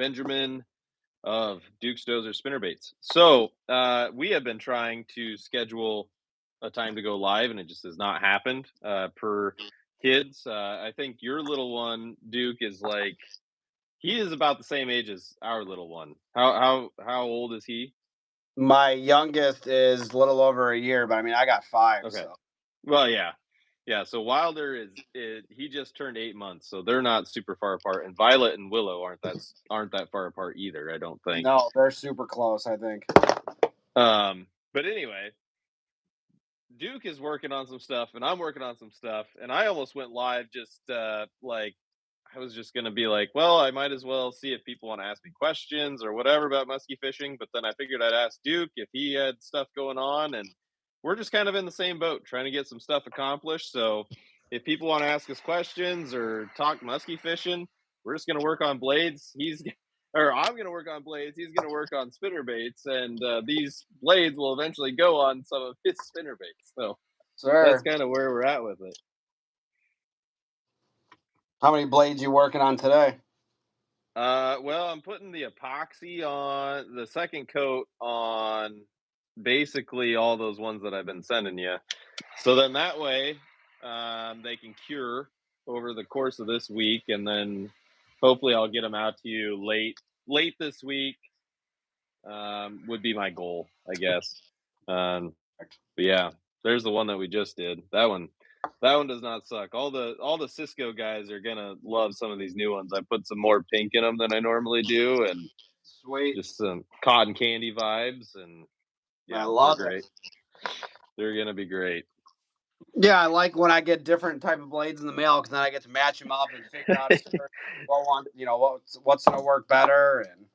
Benjamin of Dukes Dozers spinnerbaits. So we have been trying to schedule a time to go live, and it just has not happened. Per kids, I think your little one Duke is like he is about the same age as our little one. How old is he? My youngest is a little over a year, but I mean, I got 5, Okay. so. Well, yeah. Yeah, so Wilder he just turned 8 months, so they're not super far apart, and Violet and Willow aren't that far apart either, I don't think. No, they're super close, I think. But anyway, Duke is working on some stuff, and I'm working on some stuff, and I almost went live just like I was just gonna be like, well, I might as well see if people want to ask me questions or whatever about muskie fishing. But then I figured I'd ask Duke if he had stuff going on, and we're just kind of in the same boat, trying to get some stuff accomplished. So if people want to ask us questions or talk muskie fishing, we're just gonna work on blades. I'm going to work on blades. He's going to work on spinner baits, and these blades will eventually go on some of his spinner baits. So that's Sure. kind of where we're at with it. How many blades you working on today? Well, I'm putting the epoxy on the second coat on basically all those ones that I've been sending you. So then that way they can cure over the course of this week, and then hopefully I'll get them out to you late this week. Would be my goal, I guess. But yeah, there's the one that we just did. That one does not suck. All the Cisco guys are gonna love some of these new ones. I put some more pink in them than I normally do, and Sweet. just some cotton candy vibes. And I yeah, love they're great. They're gonna be great. Yeah, I like when I get different type of blades in the mail because then I get to match them up and figure out what's gonna work better. And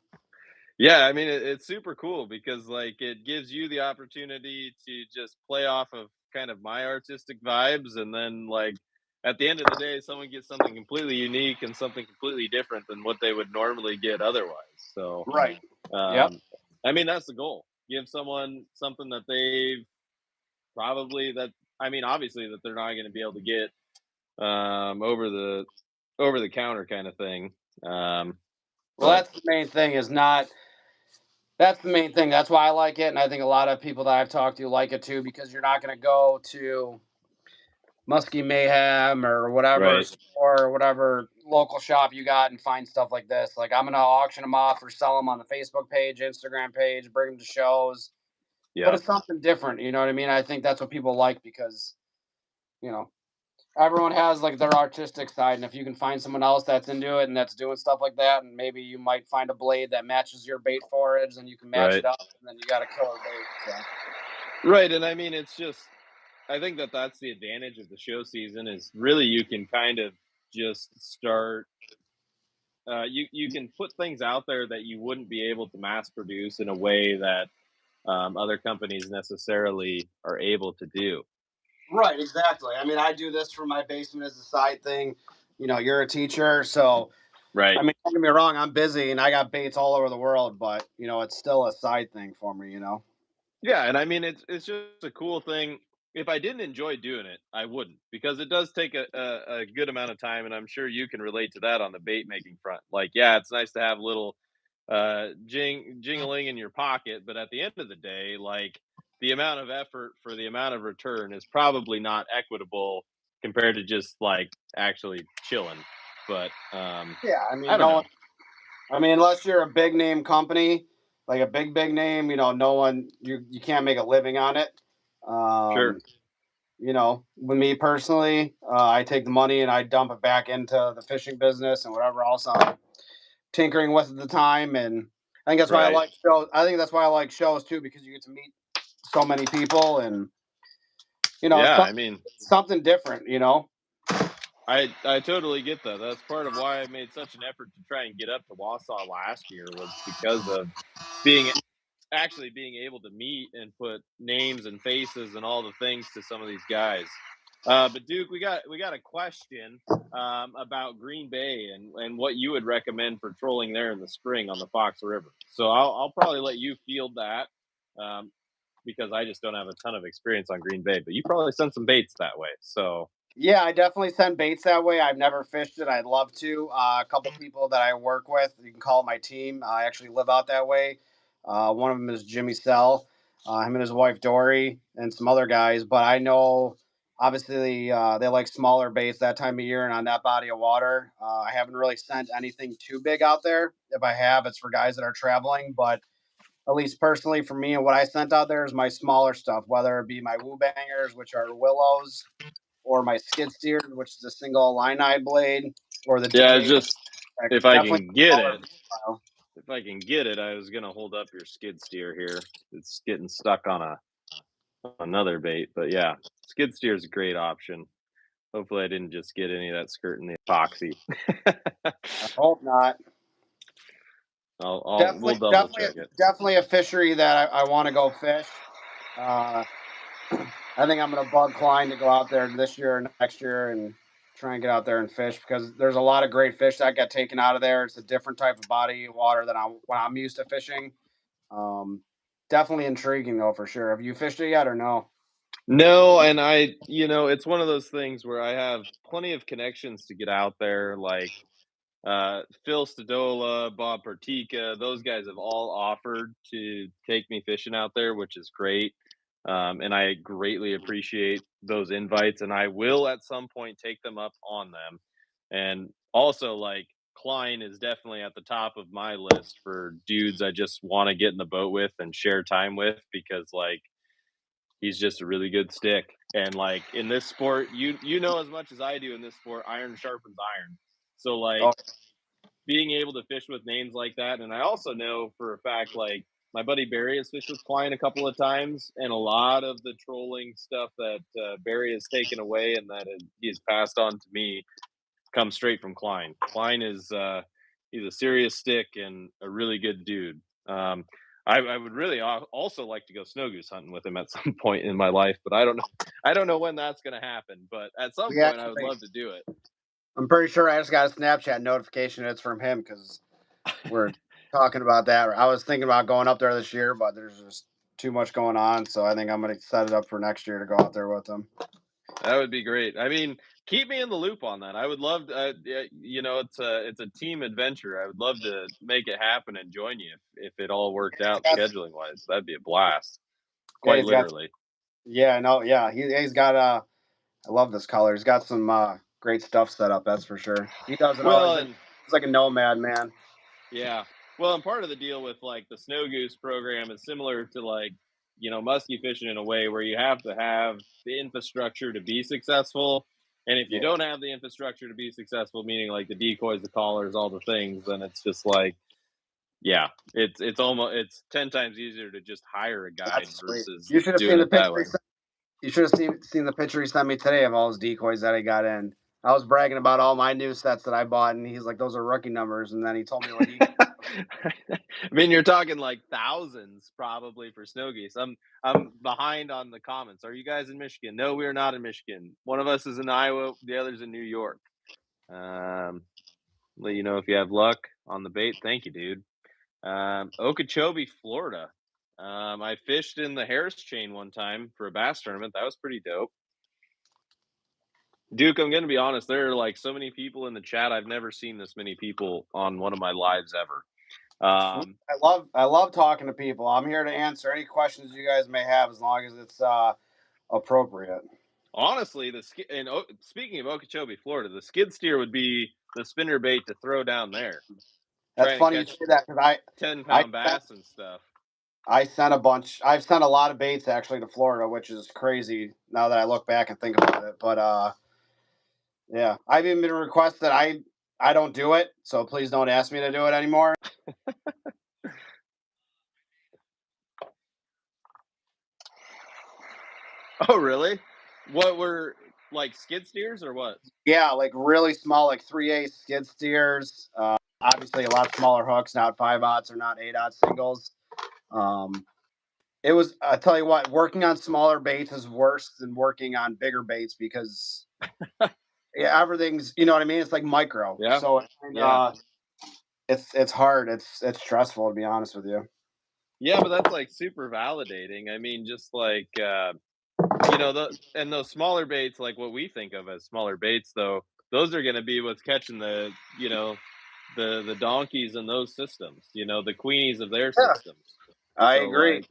Yeah, I mean it's super cool because like it gives you the opportunity to just play off of kind of my artistic vibes, and then like at the end of the day, someone gets something completely unique and something completely different than what they would normally get otherwise. So, right. Yep. um, I mean that's the goal. Give someone something that they've probably that I mean obviously that they're not going to be able to get over the counter kind of thing. Well, But that's the main thing. That's the main thing. That's why I like it, and I think a lot of people that I've talked to like it too because you're not going to go to Muskie Mayhem or whatever right, store or whatever local shop you got and find stuff like this. Like I'm gonna auction them off or sell them on the Facebook page, Instagram page, bring them to shows. But yeah, it's something different, you know what I mean? I think that's what people like because you know everyone has like their artistic side, and if you can find someone else that's into it and that's doing stuff like that, and maybe you might find a blade that matches your bait forage, and you can match right. it up, and then you got a killer bait. So. Right, and I mean, it's just I think that that's the advantage of the show season is really you can kind of just start. You can put things out there that you wouldn't be able to mass produce in a way that other companies necessarily are able to do. Right, exactly. I mean, I do this for my basement as a side thing. You know, you're a teacher, so Right. I mean, don't get me wrong, I'm busy and I got baits all over the world, but it's still a side thing for me. Yeah, and I mean it's just a cool thing. If I didn't enjoy doing it, I wouldn't because it does take a good amount of time, and I'm sure you can relate to that on the bait making front. Like, yeah, it's nice to have a little jingling in your pocket, but at the end of the day, like the amount of effort for the amount of return is probably not equitable compared to just like actually chilling. But Yeah, I I mean, don't no know. one. I mean, unless you're a big name company, like a big name, no one you can't make a living on it. Sure. Um, with me personally, I take the money and I dump it back into the fishing business and whatever else I'm tinkering with at the time. And I think that's why I Right. like shows. I think that's why I like shows too, because you get to meet so many people and it's Yeah, I mean, something different. I totally get that. That's part of why I made such an effort to try and get up to Wausau last year was because of being being able to meet and put names and faces and all the things to some of these guys. But Duke, we got a question about Green Bay and what you would recommend for trolling there in the spring on the Fox River. So I'll probably let you field that um, because I just don't have a ton of experience on Green Bay. But you probably sent some baits that way. So Yeah, I definitely send baits that way. I've never fished it. I'd love to. A couple people that I work with, you can call it my team. I actually live out that way. One of them is Jimmy Sell, him and his wife Dory, and some other guys. But I know, obviously, they like smaller baits that time of year and on that body of water. I haven't really sent anything too big out there. If I have, it's for guys that are traveling. But at least personally for me and what I sent out there is my smaller stuff, whether it be my woo bangers, which are willows, or my skid steer, which is a single line eye blade, or the Yeah, J. just if I Definitely can get smaller it, profile. if I can get it, I was gonna hold up your skid steer here. It's getting stuck on another bait, but yeah, skid steer is a great option. Hopefully, I didn't just get any of that skirt in the epoxy. I hope not. We'll Definitely, double definitely, check it. definitely a fishery that I want to go fish. Uh, I think I'm going to bug Klein to go out there this year and next year and try and get out there and fish because there's a lot of great fish that got taken out of there. It's a different type of body of water than when I'm used to fishing. Um, Definitely intriguing though for sure. Have you fished it yet or no? No, and it's one of those things where I have plenty of connections to get out there, like Phil Stodola, Bob Pertica, those guys have all offered to take me fishing out there, which is great. And I greatly appreciate those invites, and I will at some point take them up on them. And also, like, Klein is definitely at the top of my list for dudes I just want to get in the boat with and share time with because, like, he's just a really good stick. And like in this sport, you know as much as I do in this sport, iron sharpens iron. So like Oh, being able to fish with names like that. And I also know for a fact, like my buddy Barry has fished with Klein a couple of times, and a lot of the trolling stuff that Barry has taken away and that he's passed on to me comes straight from Klein. Klein is he's a serious stick and a really good dude. I would really also like to go snow goose hunting with him at some point in my life, but I don't know when that's going to happen. But at some we point, I would actually, love to do it. I'm pretty sure I just got a Snapchat notification. It's from him because we're talking about that. I was thinking about going up there this year, but there's just too much going on. So I think I'm going to set it up for next year to go out there with him. That would be great. I mean, keep me in the loop on that. I would love to, yeah, it's a team adventure. I would love to make it happen and join you if it all worked out That's, scheduling wise. That'd be a blast, yeah, quite he's got, literally. yeah, no, yeah, he's got, I love this color. He's got some great stuff set up, that's for sure. He does it all. Well, and He's like a nomad, man. yeah. Well, and part of the deal with like the snow goose program is similar to like, musky fishing in a way where you have to have the infrastructure to be successful. And if you Yeah, don't have the infrastructure to be successful, meaning like the decoys, the collars, all the things, then it's just like, yeah, it's 10 times easier to just hire a guide that's sweet. versus You should have doing seen the it that picture. way. You should have seen the picture he sent me today of all his decoys that he got in. I was bragging about all my new sets that I bought, and he's like, "Those are rookie numbers." And then he told me what he. I mean, you're talking like thousands probably for snow geese. I'm behind on the comments. Are you guys in Michigan? No, we are not in Michigan. One of us is in Iowa, the other's in New York. Um, Let you know if you have luck on the bait. Thank you, dude. Okeechobee, Florida. I fished in the Harris chain one time for a bass tournament. That was pretty dope. Duke, I'm gonna be honest. There are like so many people in the chat. I've never seen this many people on one of my lives ever. Sweet. I love talking to people. I'm here to answer any questions you guys may have, as long as it's appropriate. Honestly, speaking of Okeechobee, Florida, the skid steer would be the spinner bait to throw down there. That's Try and funny you catch say that because ten I pound sent, bass and stuff. I sent a bunch. I've sent a lot of baits actually to Florida, which is crazy now that I look back and think about it. But yeah, I've even been requested. I don't do it, so please don't ask me to do it anymore. Oh, really? What were like skid steers or what? Yeah, like really small, like 3/8 skid steers. Obviously, a lot smaller hooks, not 5/0s or not 8/0 singles. Um, it was. I tell you what, working on smaller baits is worse than working on bigger baits because yeah, everything's, you know what I mean. It's like micro, Yeah, so yeah, it's hard. It's stressful to be honest with you. yeah. But that's like super validating. I mean, just like and those smaller baits, like what we think of as smaller baits, though, those are going to be what's catching the donkeys in those systems, the queenies of their Yeah, systems. I So agree. like,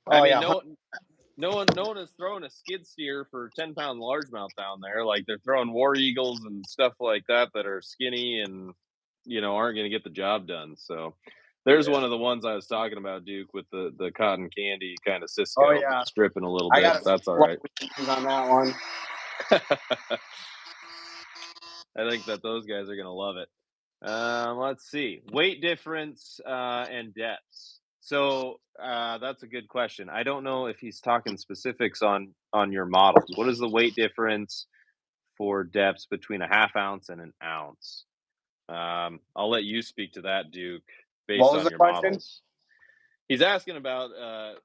Oh I mean, yeah, no one is throwing a skid steer for 10-pound largemouth down there. Like they're throwing war eagles and stuff like that are skinny and aren't going to get the job done. So there's yeah. one of the ones I was talking about, Duke, with the cotton candy kind of Oh Cisco yeah. stripping a little I bit. got to That's all what right. we use on that one. I think that those guys are going to love it. Let's see. Weight difference and depths. So that's a good question. I don't know if he's talking specifics on your models. What is the weight difference for depths between a half ounce and an ounce? I'll let you speak to that, Duke, What based was on the your question? models. He's asking about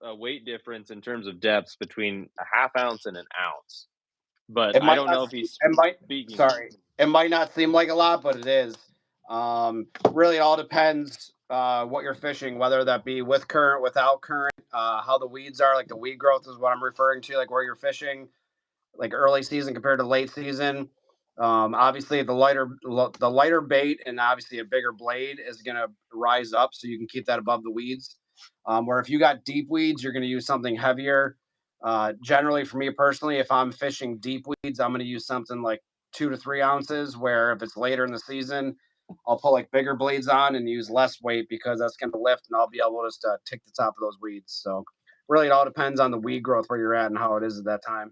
a weight difference in terms of depths between a half ounce and an ounce, but It I might don't not. know if he's It might. speaking. Sorry. It might not seem like a lot, but it is. Really, all depends what you're fishing, whether that be with current, without current, how the weeds are. Like the weed growth is what I'm referring to. Like where you're fishing, like early season compared to late season. Obviously, the lighter bait and obviously a bigger blade is going to rise up, so you can keep that above the weeds. Where if you got deep weeds, you're going to use something heavier. Generally, for me personally, if I'm fishing deep weeds, I'm going to use something like 2 to 3 ounces. Where if it's later in the season, I'll put like bigger blades on and use less weight because that's going to lift, and I'll be able to just take the top of those weeds. So really, it all depends on the weed growth where you're at and how it is at that time.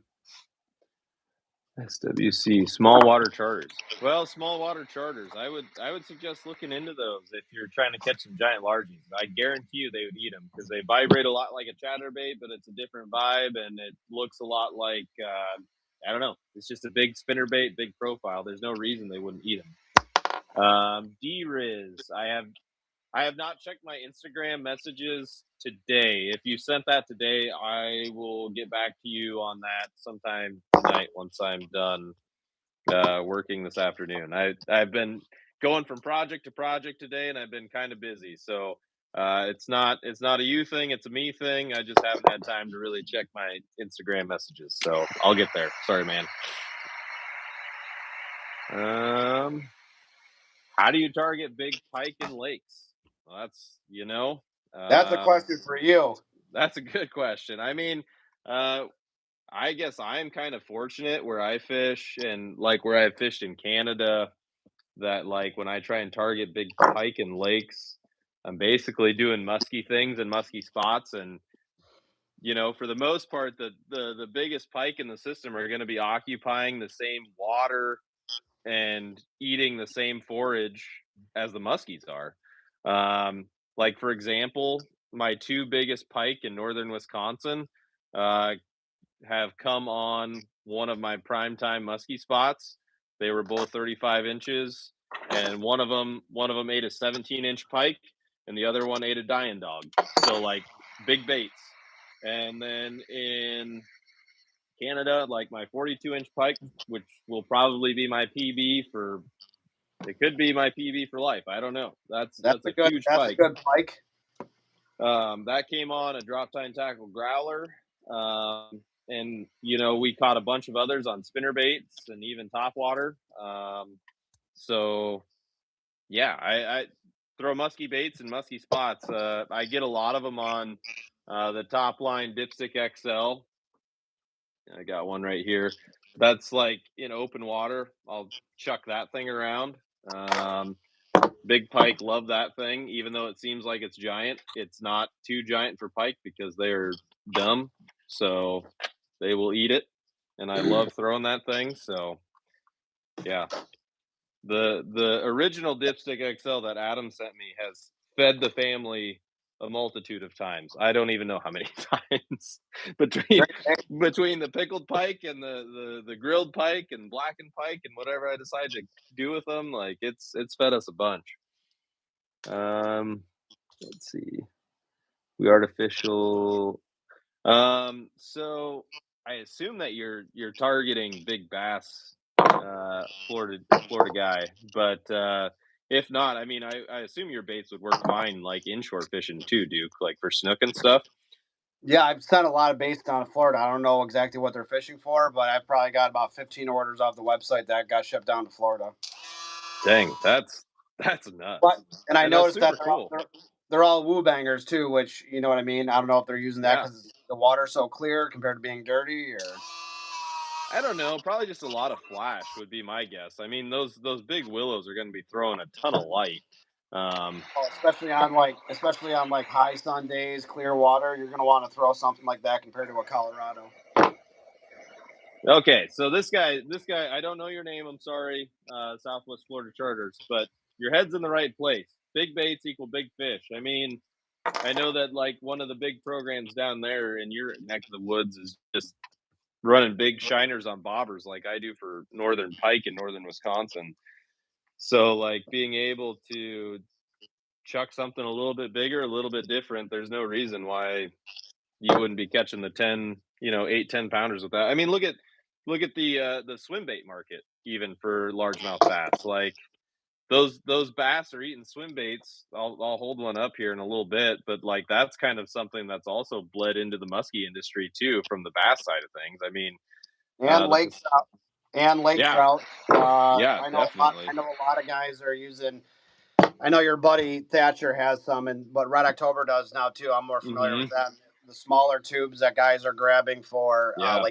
SWC, small water charters. Well, small water charters. I would suggest looking into those if you're trying to catch some giant largies. I guarantee you they would eat them because they vibrate a lot like a chatterbait, but it's a different vibe and it looks a lot like I don't know. It's just a big spinnerbait, big profile. There's no reason they wouldn't eat them. D-Riz. I have not checked my Instagram messages today. If you sent that today, I will get back to you on that sometime tonight once I'm done working this afternoon. I've been going from project to project today, and I've been kind of busy. So it's not a you thing; it's a me thing. I just haven't had time to really check my Instagram messages. So I'll get there. Sorry, man. Um, how do you target big pike in lakes? Well, That's a um, question for you. that's a good question. I mean, uh, I guess I'm kind of fortunate where I fish and like where I've fished in Canada that like when I try and target big pike in lakes, I'm basically doing musky things and musky spots. And for the most part, the biggest pike in the system are going to be occupying the same water and eating the same forage as the muskies are. Um, like for example, my two biggest pike in northern Wisconsin uh, have come on one of my primetime muskie spots. They were both 35 inches, and one of them ate a 17-inch pike, and the other one ate a dying dog. So like big baits. And then in Canada, like my 42-inch pike, which will probably be my PB for it could be my PB for life. I don't know. That's a huge That's a pike. good pike. That came on a drop tine tackle growler. And we caught a bunch of others on spinner baits and even top water. So yeah, I throw musky baits and musky spots. I get a lot of them on the top line dipstick XL. I got one right here. That's like in open water. I'll chuck that thing around. Um, Big pike love that thing, even though it seems like it's giant. It's not too giant for pike because they're dumb, so they will eat it. And I love throwing that thing. So yeah, the original dipstick XL that Adam sent me has fed the family a multitude of times. I don't even know how many times between Great. between the pickled pike and the grilled pike and blackened pike and whatever I decide to do with them. Like it's fed us a bunch. Um, let's see. We artificial. So I assume that you're targeting big bass, Florida guy, but if not, I mean, I assume your baits would work fine, like inshore fishing too, Duke, like for snook and stuff. Yeah, I've sent a lot of baits down to Florida. I don't know exactly what they're fishing for, but I've probably got about 15 orders off the website that got shipped down to Florida. Dang, that's But nuts, and I and that's noticed that super cool. they're all woo bangers too, which you know what I mean. I don't know if they're using that Yeah. because the water's so clear compared to being dirty, or I don't know, probably just a lot of flash would be my guess. I mean, those big willows are gonna be throwing a ton of light. Um, oh, especially on like high sun days, clear water. You're gonna want to throw something like that compared to a Colorado. okay, so this guy, I don't know your name, I'm sorry, Southwest Florida Charters, but your head's in the right place. Big baits equal big fish. I mean, I know that, like, one of the big programs down there in your neck of the woods is just running big shiners on bobbers like I do for northern pike in northern Wisconsin. So, like, being able to chuck something a little bit bigger, a little bit different, there's no reason why you wouldn't be catching the 10, 8, 10 pounders with that. I mean, look at the swim bait market even for largemouth bass. Like, those bass are eating swim baits. I'll hold one up here in a little bit, but, like, that's kind of something that's also bled into the muskie industry too from the bass side of things. I mean, And the lake trout. And lake yeah, trout. yeah, I definitely. know a lot of guys are using. I know your buddy Thatcher has some, and but Red October does now too. I'm more familiar with Mhm. that. The smaller tubes that guys are grabbing for Yeah,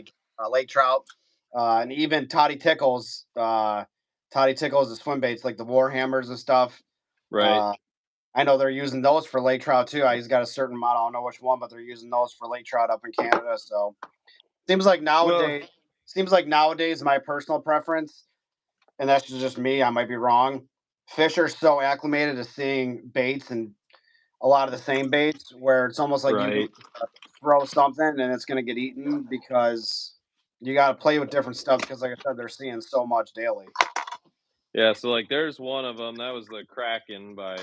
lake trout, and even Toddy Tickles. Toddy Tickles the swim baits like the Warhammers and stuff. right. Uh, I know they're using those for lake trout too. He's got a certain model. I don't know which one, but they're using those for lake trout up in Canada. So seems like Well, nowadays, my personal preference, and that's just me. I might be wrong. Fish are so acclimated to seeing baits and a lot of the same baits, where it's almost like you can right. throw something and it's going to get eaten because you got to play with different stuff. Because, like I said, they're seeing so much daily. Yeah, so, like, there's one of them. That was the Kraken by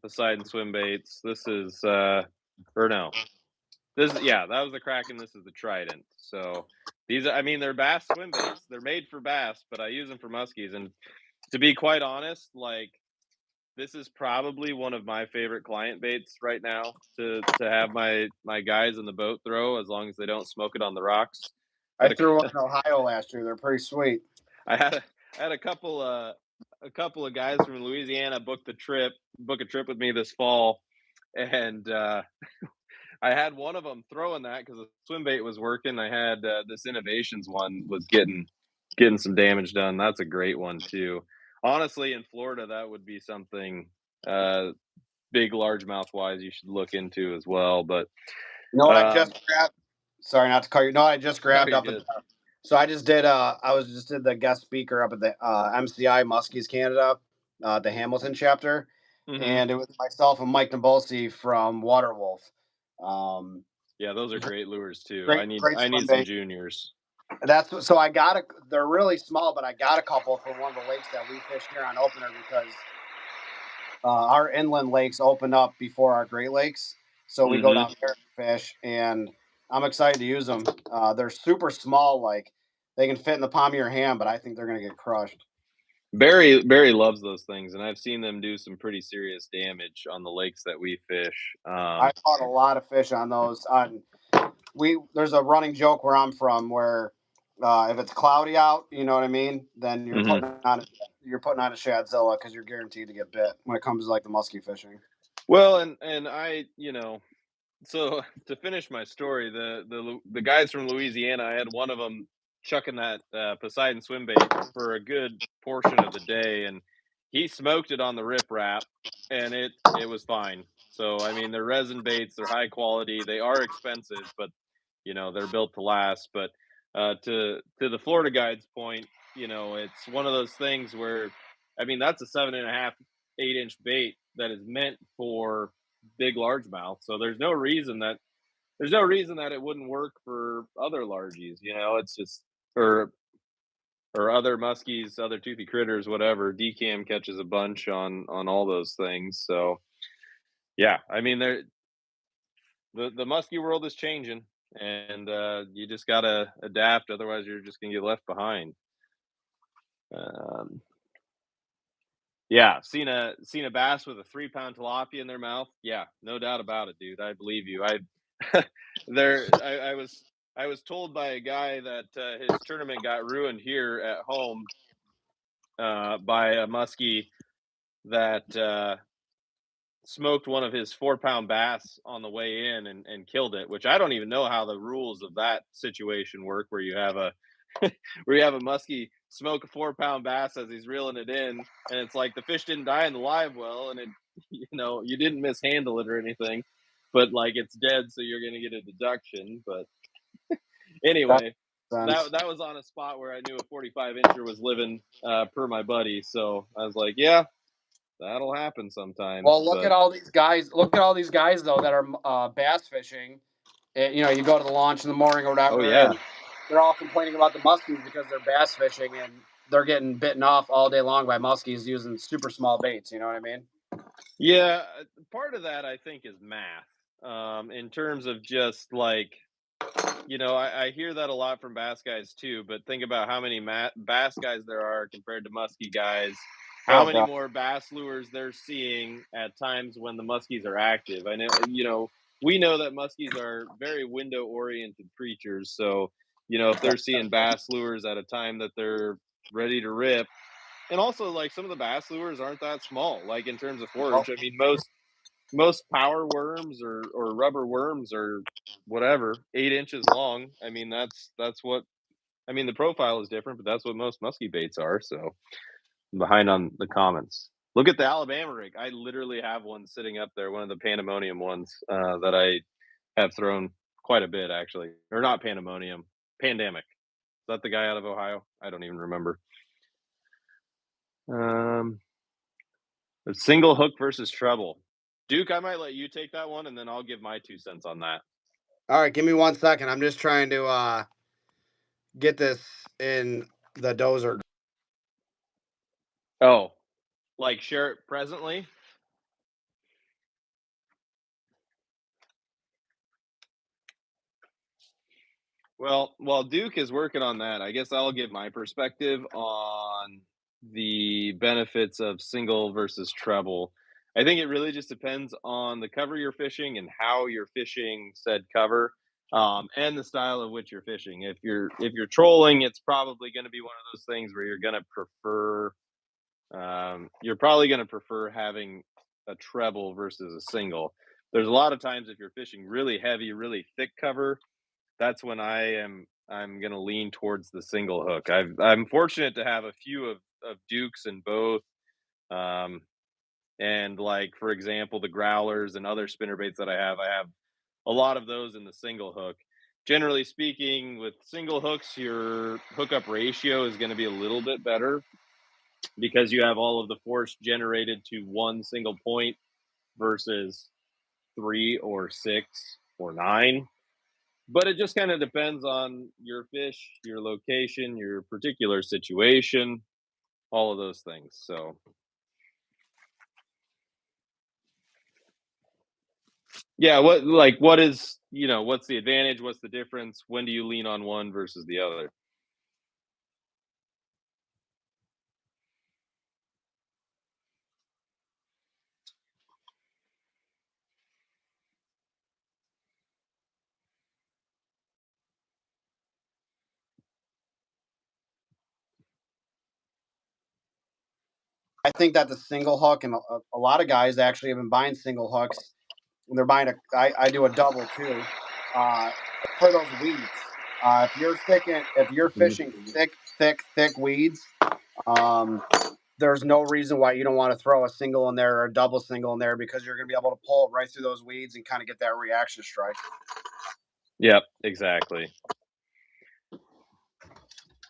Poseidon Swim Baits. This is or no. Yeah, that was the Kraken, this is the Trident. So I mean, they're bass swim baits. They're made for bass, but I use them for muskies. And to be quite honest, like, this is probably one of my favorite client baits right now to have my guys in the boat throw, as long as they don't smoke it on the rocks. I Had threw one a in Ohio last year. They're pretty sweet. I had a couple of guys from Louisiana book a trip with me this fall, and I had one of them throwing that because the swim bait was working. I had this innovations one was getting some damage done. That's a great one too. Honestly, in Florida, that would be something uh, big largemouth wise you should look into as well. But You know what I just um, grabbed? Sorry, not to cut you. No, I just no, grabbed you're up at. good. So I just did. I was just did the guest speaker up at the MCI Muskies Canada, the Hamilton chapter, Hmm. and it was myself and Mike Nabolsi from Waterwolf. Um, Yeah, those are great lures too. great, I need great I swim need some bait. juniors. So I got a. They're really small, but I got a couple for one of the lakes that we fish here on Opener because our inland lakes open up before our Great Lakes, so we go Hmm. down there and fish, and I'm excited to use them. They're super small, like they can fit in the palm of your hand, but I think they're gonna get crushed. Barry loves those things, and I've seen them do some pretty serious damage on the lakes that we fish. I caught a lot of fish on those. On we There's a running joke where I'm from where if it's cloudy out, you know what I mean, then Mhm. you're putting on a shadzilla because you're guaranteed to get bit when it comes to like the musky fishing. Well, and so to finish my story, the guys from Louisiana, I had one of them chucking that Poseidon swim bait for a good portion of the day, and he smoked it on the rip wrap, and it was fine. So I mean, they're resin baits, they're high quality, they are expensive, but they're built to last. But to the Florida guide's point, it's one of those things where, I mean, that's a 7.5, 8 inch bait that is meant for big largemouth. So there's no reason that it wouldn't work for other largies. It's just or or other muskies, other toothy critters, whatever. Decam catches a bunch on all those things. So yeah, I mean, the muskie world is changing, and you just gotta adapt. Otherwise, you're just gonna get left behind. Um, Yeah, seen a bass with a 3-pound tilapia in their mouth. Yeah, no doubt about it, dude. I believe you. I was told by a guy that his tournament got ruined here at home by a muskie that smoked one of his 4-pound bass on the way in and killed it. Which I don't even know how the rules of that situation work, where you have a where you have a muskie smoke a 4-pound bass as he's reeling it in, and it's like the fish didn't die in the live well, and it you didn't mishandle it or anything, but like it's dead, so you're gonna get a deduction. But That anyway, makes that sense. was on a spot where I knew a 45 incher was living per my buddy, so I was like, yeah, that'll happen sometimes. Well, look But at all these guys. Look at all these guys though that are bass fishing. You go to the launch in the morning or oh whatever, yeah, and they're all complaining about the muskies because they're bass fishing and they're getting bitten off all day long by muskies using super small baits. You know what I mean? yeah, part of that I think is math, in terms of just like, I hear that a lot from bass guys too, but think about how many bass guys there are compared to muskie guys. How Oh many god. more bass lures they're seeing at times when the muskies are active. I know, we know that muskies are very window oriented creatures. So, if they're seeing bass lures at a time that they're ready to rip, and also like some of the bass lures aren't that small, like in terms of Oh, forage. I mean, most power worms or rubber worms are whatever 8 inches long. I mean, that's what I mean. The profile is different, but that's what most musky baits are. So I'm behind on the comments. Look at the Alabama rig. I literally have one sitting up there, one of the Pandemonium ones that I have thrown quite a bit, actually, or not Pandemonium, Pandemic. Is that the guy out of Ohio? I don't even remember. Um, Single hook versus treble. Duke, I might let you take that one, and then I'll give my 2 cents on that. all right. Give me 1 second. I'm just trying to get this in the dozer. Oh, like share it presently? Well, while Duke is working on that, I guess I'll give my perspective on the benefits of single versus treble. I think it really just depends on the cover you're fishing and how you're fishing said cover, and the style of which you're fishing. If you're trolling, it's probably going to be one of those things where you're probably going to prefer having a treble versus a single. There's a lot of times if you're fishing really heavy, really thick cover, that's when I'm gonna lean towards the single hook. I'm fortunate to have a few of Dukes in both, um, and like for example, the growlers and other spinnerbaits that I have a lot of those in the single hook. Generally speaking, with single hooks, your hookup ratio is going to be a little bit better because you have all of the force generated to one single point versus 3 or 6 or 9. But it just kind of depends on your fish, your location, your particular situation, all of those things. So, yeah, what's the advantage? What's the difference? When do you lean on one versus the other? I think that the single hook and a lot of guys actually have been buying single hooks. And they're buying a. I do a double too, uh, for those weeds. If you're fishing Mhm. thick weeds, um, there's no reason why you don't want to throw a single in there or a double single in there because you're going to be able to pull it right through those weeds and kind of get that reaction strike. Yep, exactly.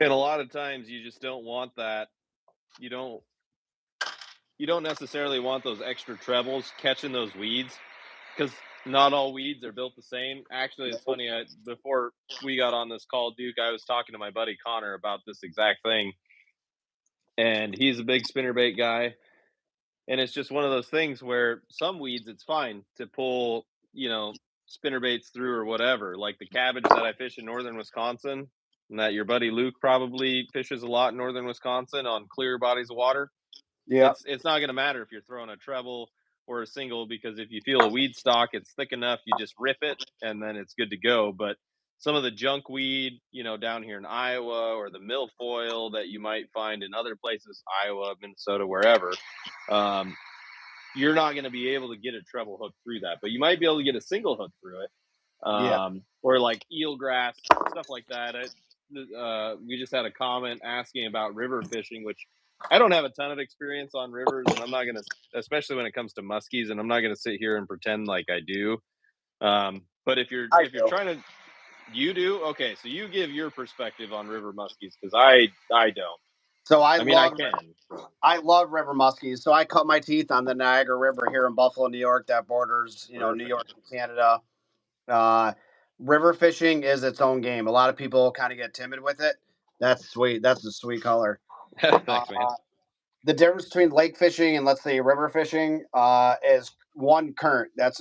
And a lot of times you just don't want that. You don't you don't necessarily want those extra trebles catching those weeds because not all weeds are built the same. Actually, it's funny. Before we got on this call, Duke, I was talking to my buddy Connor about this exact thing, and he's a big spinnerbait guy. And it's just one of those things where some weeds, it's fine to pull, spinnerbaits through or whatever. Like the cabbage that I fish in northern Wisconsin, and that your buddy Luke probably fishes a lot in northern Wisconsin on clear bodies of water. Yeah. It's not going to matter if you're throwing a treble or a single, because if you feel a weed stalk, it's thick enough, you just rip it and then it's good to go. But some of the junk weed, down here in Iowa, or the milfoil that you might find in other places, Iowa, Minnesota, wherever, um, you're not going to be able to get a treble hook through that, but you might be able to get a single hook through it, Yeah. or like eelgrass, stuff like that. We just had a comment asking about river fishing, which I don't have a ton of experience on rivers, and I'm not gonna, especially when it comes to muskies, and I'm not gonna sit here and pretend like I do. But I if you're do. trying to, you do, okay. So you give your perspective on river muskies, because I don't. So I mean, I can, but I love river muskies. So I cut my teeth on the Niagara River here in Buffalo, New York, that borders, New perfect. York and Canada. Uh, River fishing is its own game. A lot of people kind of get timid with it. That's sweet. That's a sweet color. Uh, Thanks, man. the difference between lake fishing and, let's say, river fishing is one, current. That's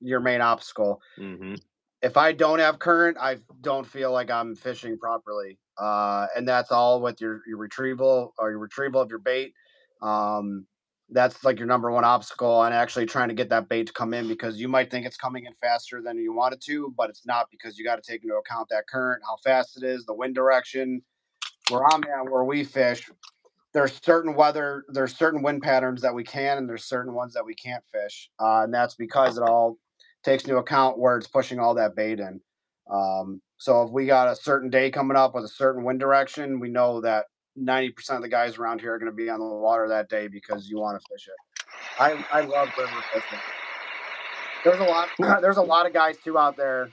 your main obstacle. Hmm. If I don't have current, I don't feel like I'm fishing properly. And that's all with your retrieval of your bait. Um, that's like your number one obstacle on actually trying to get that bait to come in, because you might think it's coming in faster than you want it to, but it's not, because you got to take into account that current, how fast it is, the wind direction. Where I'm at, where we fish, there's certain wind patterns that we can, and there's certain ones that we can't fish, and that's because it all takes into account where it's pushing all that bait in. So if we got a certain day coming up with a certain wind direction, we know that 90% of the guys around here are going to be on the water that day, because you want to fish it. I love river fishing. There's a lot there's a lot of guys too out there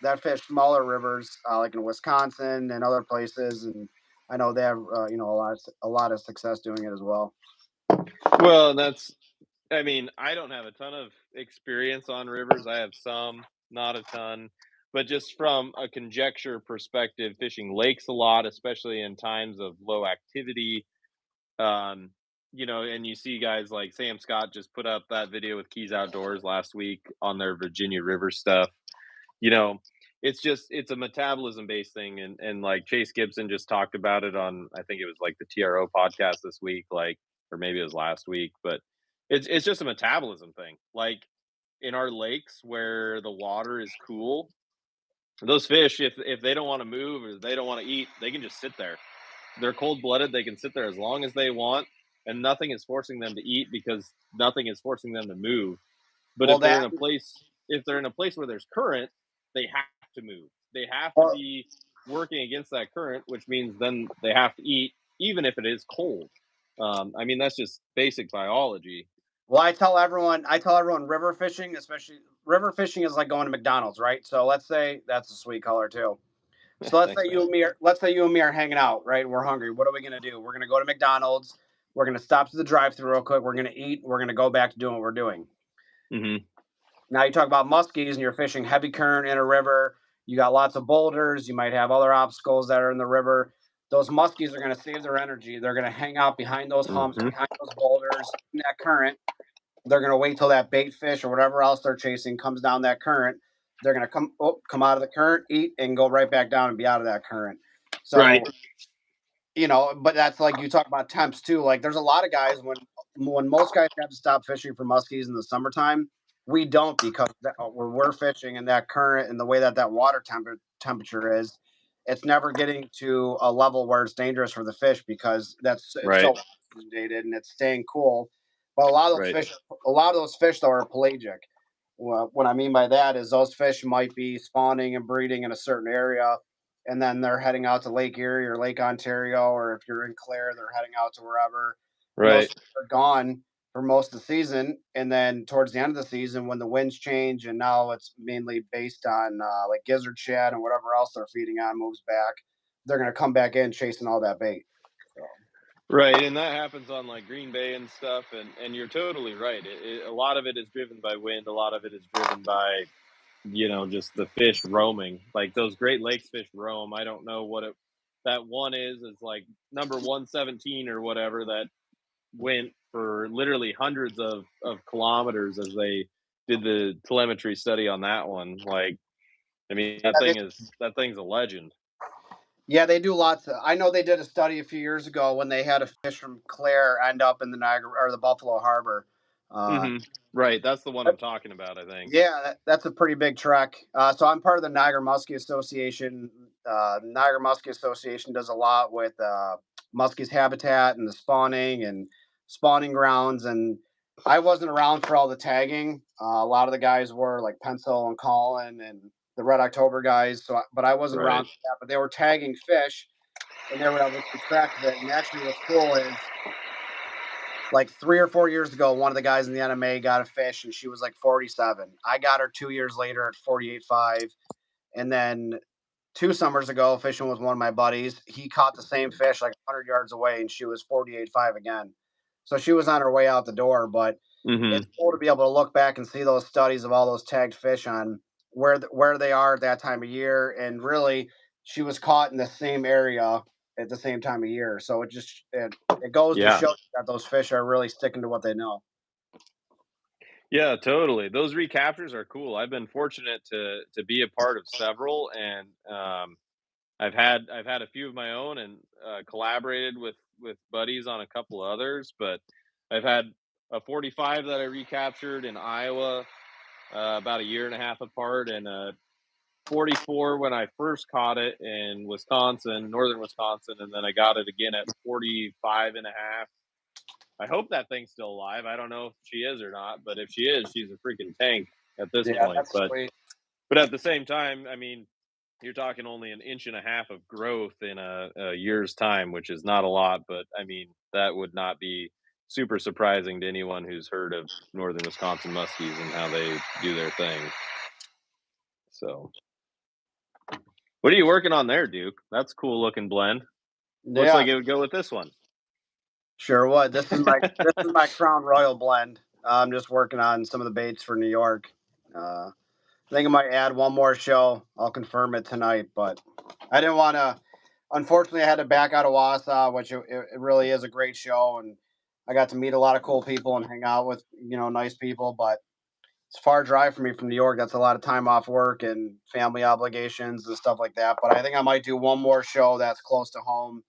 that fish smaller rivers, like in Wisconsin and other places, and I know they have a lot of success doing it as well. Well, that's, I mean, I don't have a ton of experience on rivers. I have some, not a ton, but just from a conjecture perspective, fishing lakes a lot, especially in times of low activity. Um, and you see guys like Sam Scott just put up that video with Keys Outdoors last week on their Virginia River stuff. You know, it's a metabolism based thing, and like Chase Gibson just talked about it on, I think it was like the TRO podcast this week, like, or maybe it was last week, but it's just a metabolism thing. Like in our lakes where the water is cool, those fish, if they don't want to move or they don't want to eat, they can just sit there. They're cold blooded. They can sit there as long as they want, and nothing is forcing them to eat, because nothing is forcing them to move. But Well, that if they're in a place where there's current, they have to move. They have to or be working against that current, which means then they have to eat, even if it is cold. I mean, that's just basic biology. well, I tell everyone river fishing, especially river fishing, is like going to McDonald's, right? So let's say that's a sweet color too. So Thanks, man. let's say you and me are hanging out, right? And we're hungry. What are we gonna do? We're gonna go to McDonald's. We're gonna stop to the drive-through real quick. We're gonna eat. We're gonna go back to doing what we're doing. Hmm. Now you talk about muskies and you're fishing heavy current in a river. You got lots of boulders. You might have other obstacles that are in the river. Those muskies are going to save their energy. They're going to hang out behind those humps, Hmm. behind those boulders, in that current. They're going to wait till that bait fish or whatever else they're chasing comes down that current. They're going to come out of the current, eat, and go right back down and be out of that current. Right. So, but that's like you talk about temps too. Like there's a lot of guys when most guys have to stop fishing for muskies in the summertime, we don't, because when we're fishing in that current and the way that water temperature is, it's never getting to a level where it's dangerous for the fish, because it's Right. so oxygenated and it's staying cool. But Right. a lot of those fish though are pelagic. What I mean by that is those fish might be spawning and breeding in a certain area, and then they're heading out to Lake Erie or Lake Ontario, or if you're in Clare, they're heading out to wherever, and those Right. fish are gone for most of the season. And then towards the end of the season, when the winds change, and now it's mainly based on like gizzard shad and whatever else they're feeding on moves back, they're going to come back in chasing all that bait. So, Right, and that happens on like Green Bay and stuff, and you're totally right. A lot of it is driven by wind. A lot of it is driven by, just the fish roaming. Like those Great Lakes fish roam. I don't know what that one is like number 117 or whatever, that went for literally hundreds of kilometers as they did the telemetry study on that one. Like, I mean, yeah, that thing's a legend. Yeah, they do lots of. I know they did a study a few years ago when they had a fish from Clare end up in the Niagara or the Buffalo Harbor. Uh, Mhm. Right, that's the one I'm talking about, I think. Yeah, that's a pretty big trek. So I'm part of the Niagara Muskie Association. Niagara Muskie Association does a lot with muskies habitat and the spawning and spawning grounds. And I wasn't around for all the tagging. A lot of the guys were like Pencil and Colin and the Red October guys. But I wasn't around Right. for that. But they were tagging fish and they were able to keep track of it. And actually, what's cool is like 3 or 4 years ago, one of the guys in the NMA got a fish and she was like 47. I got her 2 years later at 48.5. And then 2 summers ago, fishing with one of my buddies, he caught the same fish like 100 yards away and she was 48.5 again. So she was on her way out the door. But it's Mhm. cool to be able to look back and see those studies of all those tagged fish on where they are at that time of year. And really, she was caught in the same area at the same time of year. So it goes to Yeah. show that those fish are really sticking to what they know. Yeah, totally. Those recaptures are cool. I've been fortunate to be a part of several, and I've had a few of my own, and collaborated with buddies on a couple others. But I've had a 45 that I recaptured in Iowa, about a year and a half apart, and a 44 when I first caught it in Wisconsin, northern Wisconsin, and then I got it again at 45 and a half. I hope that thing's still alive. I don't know if she is or not, but if she is, she's a freaking tank at this Yeah, point. that's But sweet. at the same time, I mean, you're talking only an inch and a half of growth in a year's time, which is not a lot. But I mean, that would not be super surprising to anyone who's heard of northern Wisconsin muskies and how they do their thing. So, what are you working on there, Duke? That's a cool looking blend. Looks Yeah, like it would go with this one. sure would. This is my Crown Royal blend. I'm just working on some of the baits for New York. I think I might add one more show. I'll confirm it tonight, but I didn't want to. Unfortunately, I had to back out of Wausau, which it really is a great show, and I got to meet a lot of cool people and hang out with nice people. But it's a far drive for me from New York. That's a lot of time off work and family obligations and stuff like that. But I think I might do one more show that's close to home.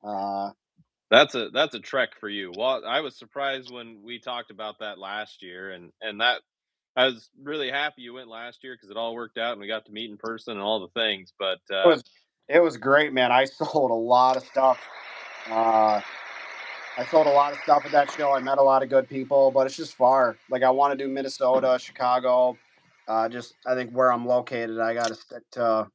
Uh, That's a trek for you. Well, I was surprised when we talked about that last year, and that I was really happy you went last year because it all worked out and we got to meet in person and all the things. But it was it was great, man. I sold a lot of stuff. Uh, I sold a lot of stuff at that show. I met a lot of good people, but it's just far. Like I want to do Minnesota, Chicago. Just I think where I'm located, I got to stick to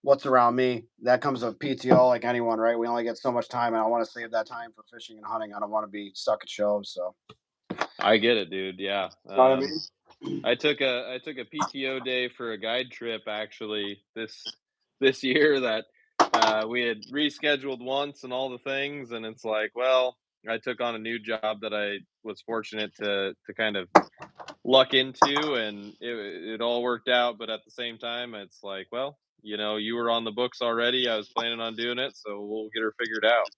what's around me. That comes with PTO, like anyone, right? We only get so much time, and I want to save that time for fishing and hunting. I don't want to be stuck at shows. So, I get it, dude. Yeah. you know what I mean? I took a PTO day for a guide trip actually this year that we had rescheduled once and all the things, and it's like, well, I took on a new job that I was fortunate to kind of luck into, and it all worked out. But at the same time, it's like, well, you were on the books already. I was planning on doing it, so we'll get her figured out.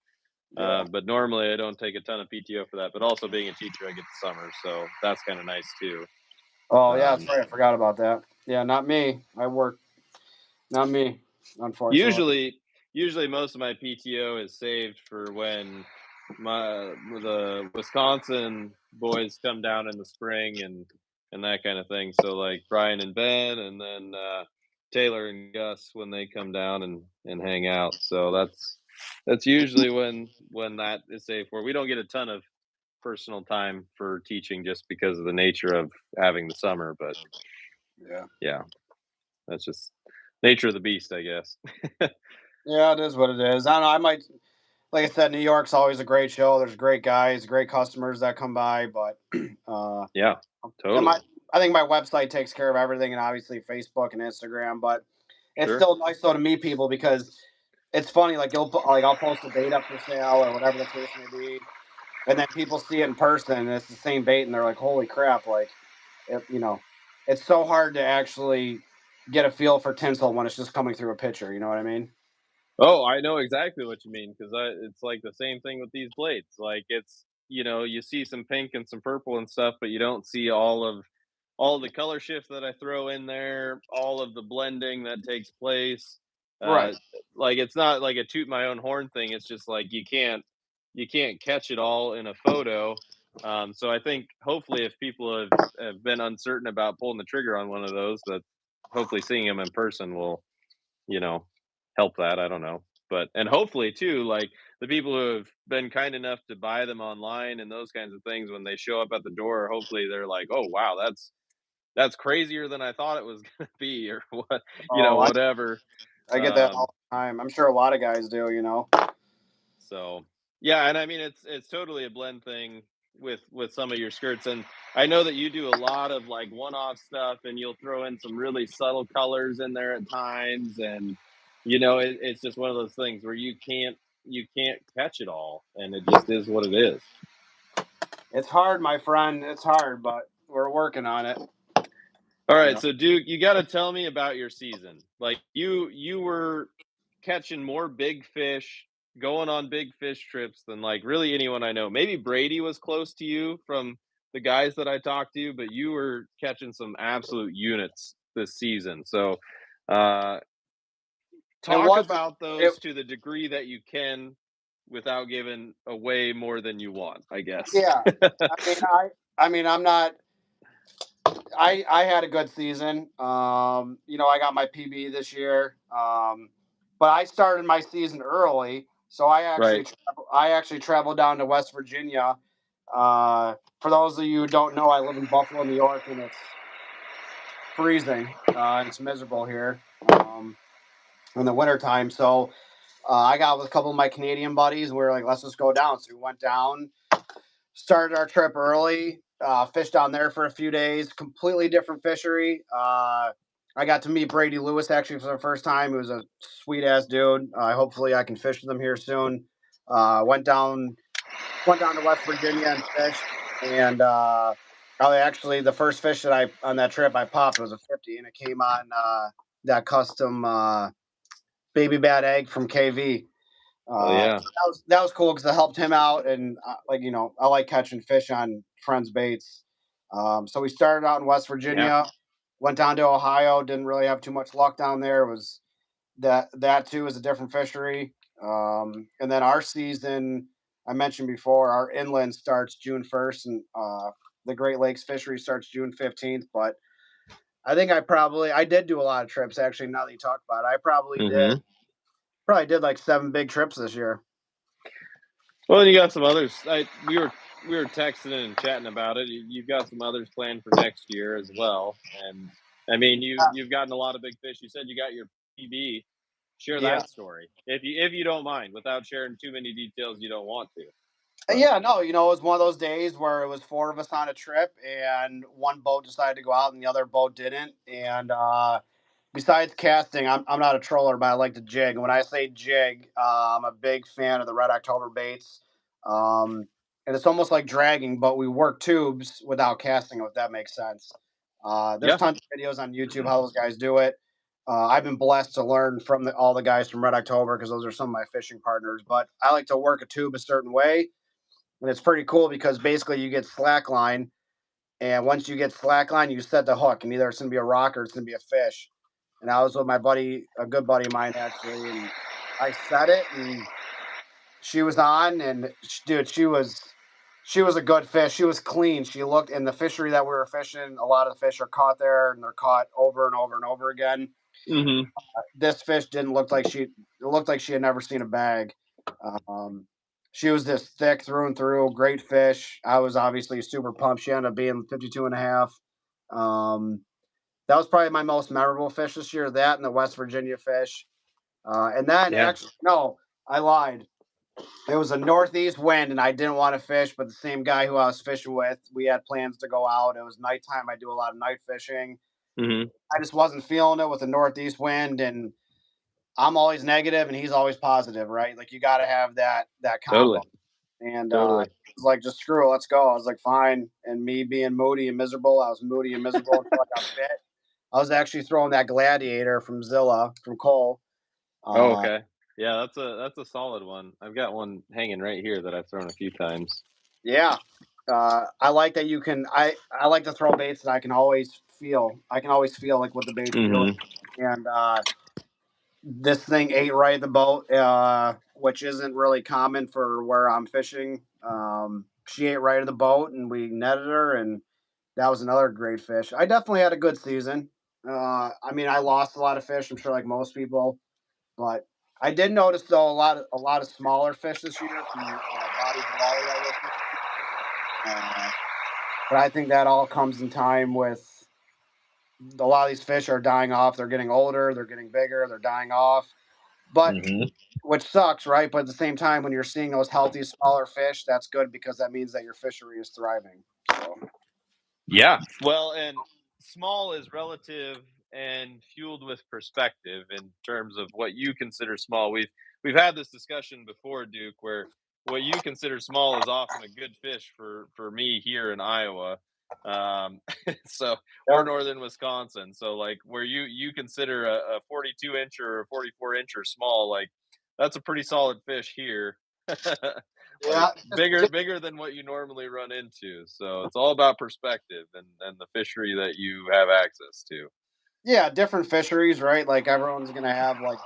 Yeah. But normally I don't take a ton of PTO for that. But also being a teacher, I get the summer, so that's kind of nice too. Oh yeah, that's Um, right. I forgot about that. Yeah, not me. I work. Not me. Unfortunately. usually most of my PTO is saved for when the Wisconsin boys come down in the spring and that kind of thing. So like Brian and Ben, and then Taylor and Gus when they come down and hang out. So that's usually when that is safe for. We don't get a ton of personal time for teaching just because of the nature of having the summer, but Yeah. yeah, that's just nature of the beast, I guess. Yeah, it is what it is. I don't know. I might, like I said, New York's always a great show. There's great guys, great customers that come by, but uh, Yeah, and totally. I think my website takes care of everything, and obviously Facebook and Instagram. But it's Sure. still nice though to meet people because it's funny. Like I'll post a bait up for sale or whatever the case may be, and then people see it in person, and it's the same bait, and they're like, "Holy crap!" Like, you know, it's so hard to actually get a feel for tinsel when it's just coming through a picture. You know what I mean? Oh, I know exactly what you mean because it's like the same thing with these blades. Like it's you see some pink and some purple and stuff, but you don't see all the color shift that I throw in there, all of the blending that takes place. Right. Like it's not like a toot my own horn thing. It's just like you can't catch it all in a photo. So I think hopefully if people have been uncertain about pulling the trigger on one of those, that hopefully seeing them in person will, you know, help that. I don't know. But and hopefully too, like the people who have been kind enough to buy them online and those kinds of things, when they show up at the door, hopefully they're like, oh wow, that's crazier than I thought it was gonna be, or what, Oh, whatever. I get that Um, all the time. I'm sure a lot of guys do, you know. so yeah, and I mean it's totally a blend thing with some of your skirts, and I know that you do a lot of like one-off stuff, and you'll throw in some really subtle colors in there at times, and it's just one of those things where you can't catch it all, and it just is what it is. It's hard, my friend. It's hard, but we're working on it. All You right, know. so Duke, you got to tell me about your season. Like you were catching more big fish, going on big fish trips than like really anyone I know. Maybe Brady was close to you from the guys that I talked to, but you were catching some absolute units this season. So, uh It talk wasn't. about It. those to the degree that you can without giving away more than you want, I guess. Yeah. I mean, I'm not. I had a good season. I got my PB this year. But I started my season early, so Right. I actually traveled down to West Virginia. For those of you who don't know, I live in Buffalo, New York, and it's freezing. And it's miserable here in the wintertime. So I got with a couple of my Canadian buddies, and we were like, let's just go down. So we went down, started our trip early, fished down there for a few days. Completely different fishery. I got to meet Brady Lewis actually for the first time. He was a sweet ass dude. Hopefully, I can fish with him here soon. Went down to West Virginia and fished, and actually the first fish that I on that trip I popped was a 50, and it came on that custom baby bad egg from KV. Oh yeah. So that was cool because I helped him out, and I like catching fish on friends' baits. So we started out in West Yeah. Virginia, went down to Ohio. Didn't really have too much luck down there. It was that too is a different fishery. And then our season, I mentioned before, our inland starts June 1st, and the Great Lakes fishery starts June 15th. But I think I did do a lot of trips actually. Now that you talk about it, I Mhm. probably did like 7 big trips this year. Well, you got some others. We were texting and chatting about it. You've got some others planned for next year as well. And I mean, you've gotten a lot of big fish. You said you got your PB. Share Yeah. that story if you don't mind, without sharing too many details you don't want to. But Yeah, no, it was one of those days where it was four of us on a trip, and one boat decided to go out, and the other boat didn't. And besides casting, I'm not a troller, but I like to jig. And when I say jig, I'm a big fan of the Red October baits. Um, and it's almost like dragging, but we work tubes without casting, if that makes sense. There's yeah. tons of videos on YouTube how those guys do it. I've been blessed to learn from all the guys from Red October because those are some of my fishing partners. But I like to work a tube a certain way, and it's pretty cool because basically you get slack line, and once you get slack line, you set the hook, and either it's gonna be a rock or it's gonna be a fish. And I was with my buddy, a good buddy of mine actually, and I set it, and she was on, and dude, she was a good fish. She was clean. She looked in the fishery that we were fishing. A lot of the fish are caught there, and they're caught over and over and over again. Mhm. This fish didn't look like she. It looked like she had never seen a bag. Um, she was this thick through and through. Great fish. I was obviously super pumped. She ended up being 52 and a half. Um, that was probably my most memorable fish this year. That and the West Virginia fish. And then Yeah. actually, no, I lied. It was a northeast wind, and I didn't want to fish, but the same guy who I was fishing with, we had plans to go out. It was nighttime. I do a lot of night fishing. Mhm. I just wasn't feeling it with the northeast wind, and I'm always negative, and he's always positive, right? Like you got to have that combo. Totally. And Totally. I was like, just screw it, let's go. I was like, fine. And me being moody and miserable, I was moody and miserable until I got bit. I was actually throwing that gladiator from Zilla from Cole. Oh, Uh, okay. Yeah, that's a solid one. I've got one hanging right here that I've thrown a few times. yeah, I like that you can. I like to throw baits that I can always feel. I can always feel like what the bait's doing. Mhm. And this thing ate right at the boat, which isn't really common for where I'm fishing. She ate right at the boat, and we netted her, and that was another great fish. I definitely had a good season. I mean, I lost a lot of fish. I'm sure, like most people, but I did notice though a lot of smaller fish this year from bodies of water that we're fishing. Uh, but I think that all comes in time with a lot of these fish are dying off. They're getting older. They're getting bigger. They're dying off. But Hmm. which sucks, right? But at the same time, when you're seeing those healthy, smaller fish, that's good because that means that your fishery is thriving. So, Yeah. Well, and small is relative and fueled with perspective in terms of what you consider small. We've had this discussion before, Duke, where what you consider small is often a good fish for me here in Iowa. Um, so or yeah, northern Wisconsin. So like where you consider a 42 inch or a 44 inch or small, like that's a pretty solid fish here. Like yeah, bigger than what you normally run into. So it's all about perspective and the fishery that you have access to. yeah, different fisheries, right? Like everyone's gonna have like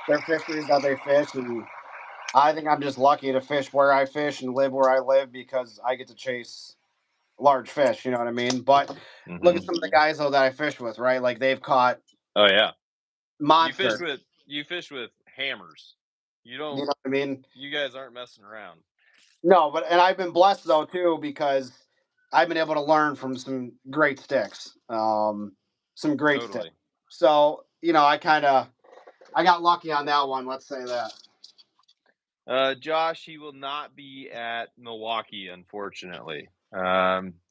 their fisheries that they fish, and I think I'm just lucky to fish where I fish and live where I live because I get to chase large fish. You know what I mean? But look at Hmm. some of the guys though that I fish with, right? Like they've caught Oh yeah, you fish monster. with you fish with hammers. You You know don't. what I mean? You guys aren't messing around. No, but and I've been blessed though too because I've been able to learn from some great sticks, some great sticks. Totally. So I got lucky on that one. Let's say that. Josh, he will not be at Milwaukee, unfortunately.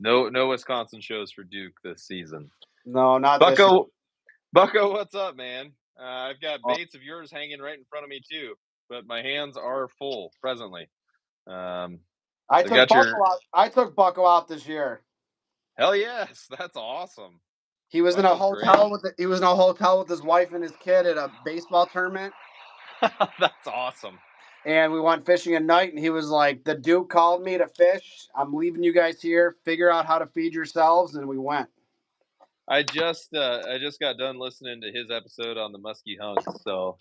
No Wisconsin shows for Duke this season. No, not this year. Bucko, Bucko, what's up, man? I've got Oh, baits of yours hanging right in front of me too, but my hands are full presently. Um, I I took got your Bucko out. I took Bucko out this year. hell yes, that's awesome. Bucko's great. He was in a hotel with his wife and his kid at a baseball tournament, That's awesome. and we went fishing at night. And he was like, "The Duke called me to fish. I'm leaving you guys here. Figure out how to feed yourselves." And we went. I just got done listening to his episode on the Muskie Hunks, so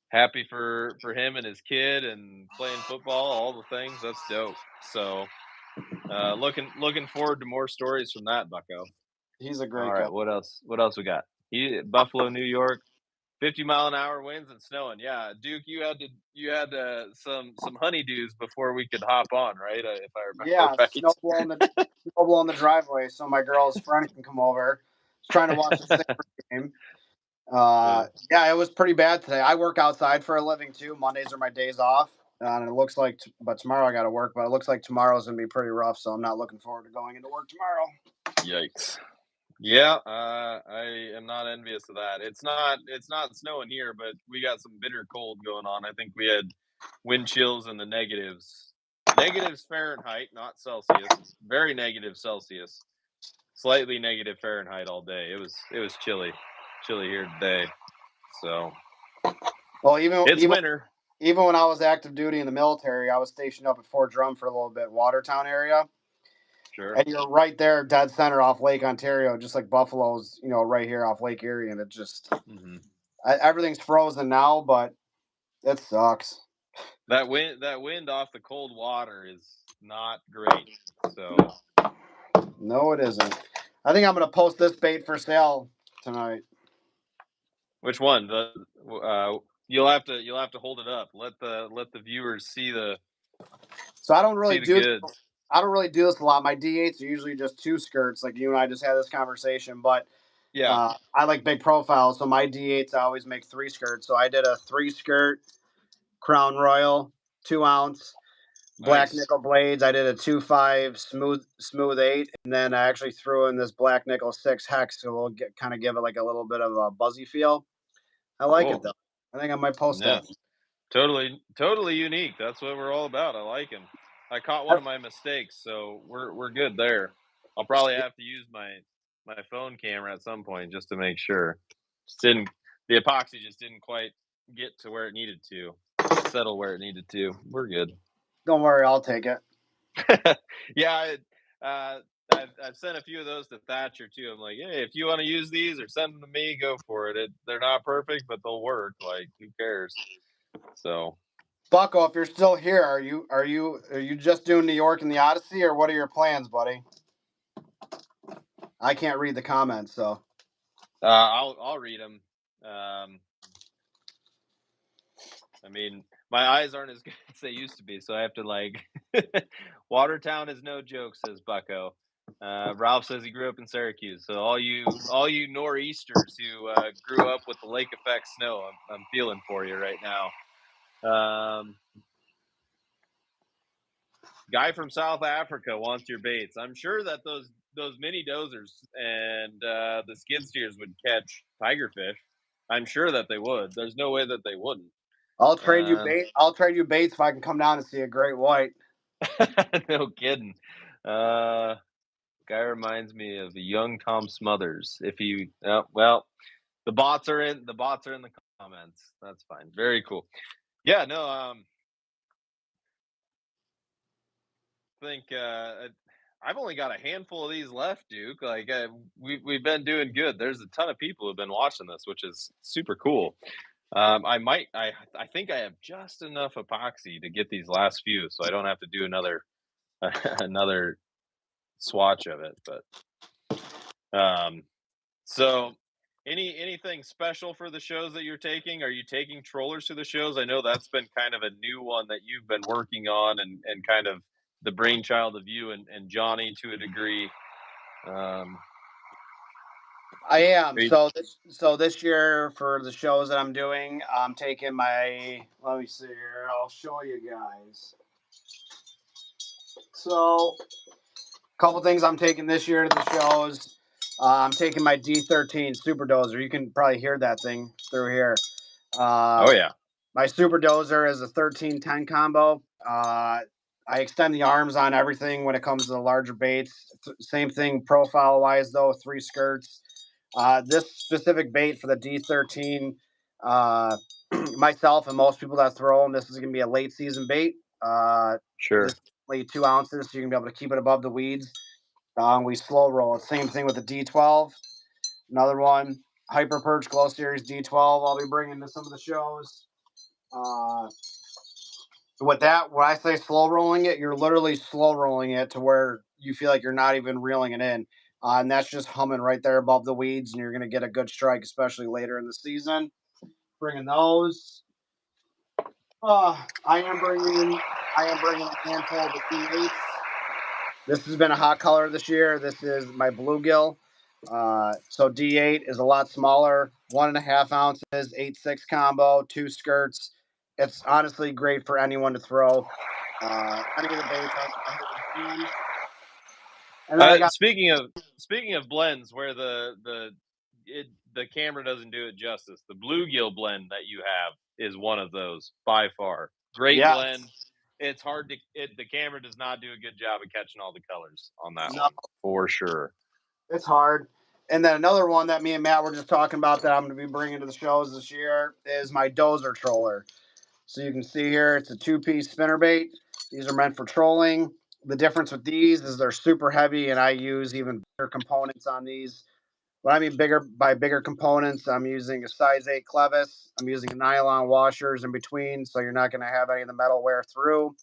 happy for him and his kid and playing football, all the things. That's dope. So looking forward to more stories from that, Bucko. He's a All great guy. right, what else? What else we got? Buffalo, New York, 50-mile-an-hour winds and snowing. Yeah, Duke, you had some honeydews before we could hop on, right? If I remember Yeah, right. snow blowing the driveway, so my girl's friend can come over. She's trying to watch the Sabres game. Yeah. Yeah, it was pretty bad today. I work outside for a living too. Mondays are my days off, and it looks like, but tomorrow I got to work. But it looks like tomorrow's gonna be pretty rough, so I'm not looking forward to going into work tomorrow. Yikes. Yeah, I am not envious of that. It's not snowing here, but we got some bitter cold going on. I think we had wind chills in the negatives. Negatives Fahrenheit, not Celsius. Very negative Celsius. Slightly negative Fahrenheit all day. It was chilly here today. So Well, it's winter. even when I was active duty in the military, I was stationed up at Fort Drum for a little bit, Watertown area, Sure. and you're right there, dead center off Lake Ontario, just like Buffalo's, right here off Lake Erie, and it just Hmm. everything's frozen now, but it sucks. That wind off the cold water is not great. So No, it isn't. I think I'm gonna post this bait for sale tonight. which one? You'll have to hold it up. Let the viewers So I don't really see the do goods. I don't really do this a lot. My D8s are usually just two skirts, like you and I just had this conversation. But Yeah, I like big profiles, so my D8s I always make three skirts. So I did a three skirt Crown Royal, 2 ounce black nice. nickel blades. I did a 2.5 smooth eight, and then I actually threw in this black nickel 6 hex, so we'll kind of give it like a little bit of a buzzy feel. I like it Cool. though. I think I might post Yeah, that. totally unique. That's what we're all about. I like him. I caught one of my mistakes, so we're good there. I'll probably have to use my phone camera at some point just to make sure. Just didn't The epoxy just didn't quite get to where it needed to settle where it needed to. We're good. Don't worry, I'll take it. Yeah, I've sent a few of those to Thatcher too. I'm like, hey, if you want to use these or send them to me, go for it. They're not perfect, but they'll work. Like, who cares? So, Bucko, if you're still here, are you just doing New York and the Odyssey, or what are your plans, buddy? I can't read the comments, so. I'll read them. I mean, my eyes aren't as good as they used to be, so I have to like. Watertown is no joke, says Bucko. Ralph says he grew up in Syracuse, so all you nor'easters who grew up with the lake effect snow, I'm feeling for you right now. Guy from South Africa wants your baits. I'm sure that those mini dozers and the skid steers would catch tigerfish. I'm sure that they would. There's no way that they wouldn't. I'll trade you bait. I'll trade you baits if I can come down and see a great white. No kidding. Guy reminds me of the young Tom Smothers. If you, well, the bots are in. The bots are in the comments. That's fine. Very cool. Yeah. No. I think I've only got a handful of these left, Duke. Like we've been doing good. There's a ton of people who've been watching this, which is super cool. I think I have just enough epoxy to get these last few, so I don't have to do another another swatch of it. But so anything special for the shows that you're taking? Are you taking trollers to the shows? I know that's been kind of a new one that you've been working on and kind of the brainchild of you and Johnny to a degree. I am. You, So this year for the shows that I'm doing, I'm taking my. Let me see here. I'll show you guys. So, a couple things I'm taking this year to the shows. I'm taking my D13 Super Dozer. You can probably hear that thing through here. oh yeah, My Super Dozer is a 13-10 combo. I extend the arms on everything when it comes to the larger baits. Same thing profile wise though, 3 skirts. This specific bait for the D13, myself and most people that throw them, this is going to be a late season bait. This sure, is only 2 ounces, so you can be able to keep it above the weeds. We slow roll it. Same thing with the D12. Another one, Hyper Perch Glow Series D12. I'll be bringing to some of the shows. Uh, with that, when I say slow rolling it, you're literally slow rolling it to where you feel like you're not even reeling it in. And that's just humming right there above the weeds, and you're going to get a good strike, especially later in the season. Bringing those. I am bringing a handful of the D8s. This has been a hot color this year. This is my bluegill. So D8 is a lot smaller, 1.5 ounces, 8-6 combo, 2 skirts. It's honestly great for anyone to throw. Any of the baits I hit. And then I got speaking of blends, where the camera doesn't do it justice. The bluegill blend that you have is one of those by far. Great yeah, blend. It's hard to the camera does not do a good job of catching all the colors on that no, one for sure. it's hard. And then another one that me and Matt were just talking about that I'm going to be bringing to the shows this year is my dozer troller. So you can see here, it's a 2-piece spinnerbait. These are meant for trolling. The difference with these is they're super heavy, and I use even bigger components on these. When I mean bigger components, I'm using a size 8 clevis. I'm using nylon washers in between, so you're not going to have any of the metal wear through.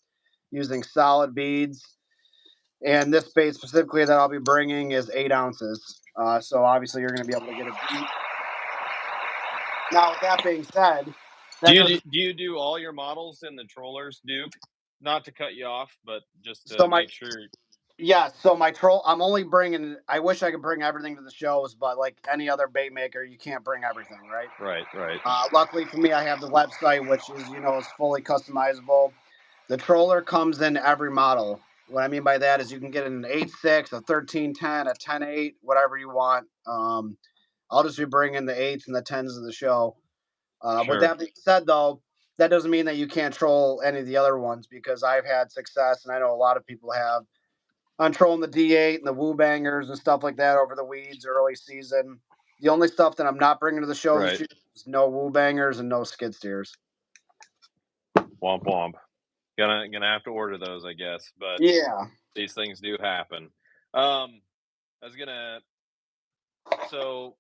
Using solid beads. And this bait specifically that I'll be bringing is 8 ounces. So obviously you're going to be able to get a beat. Now, with that being said, Do that doesn't. you do all your models in the trollers, Duke? Not to cut you off, but just to So my make sure. Yeah, so my troll, I'm only bringing. I wish I could bring everything to the shows, but like any other bait maker, you can't bring everything, right? Right. Luckily for me, I have the website, which is fully customizable. The troller comes in every model. What I mean by that is you can get an 8.6, a 13.10, a 10.8, whatever you want. I'll just be bringing the 8s and the 10s of the show. With Sure. that being said, though, that doesn't mean that you can't troll any of the other ones because I've had success, and I know a lot of people have on trolling the D8 and the woo bangers and stuff like that over the weeds early season. The only stuff that I'm not bringing to the shows this Right. year is no woo bangers and no skid steers. Womp womp. Gonna have to order those, I guess. But Yeah. these things do happen. I was gonna. So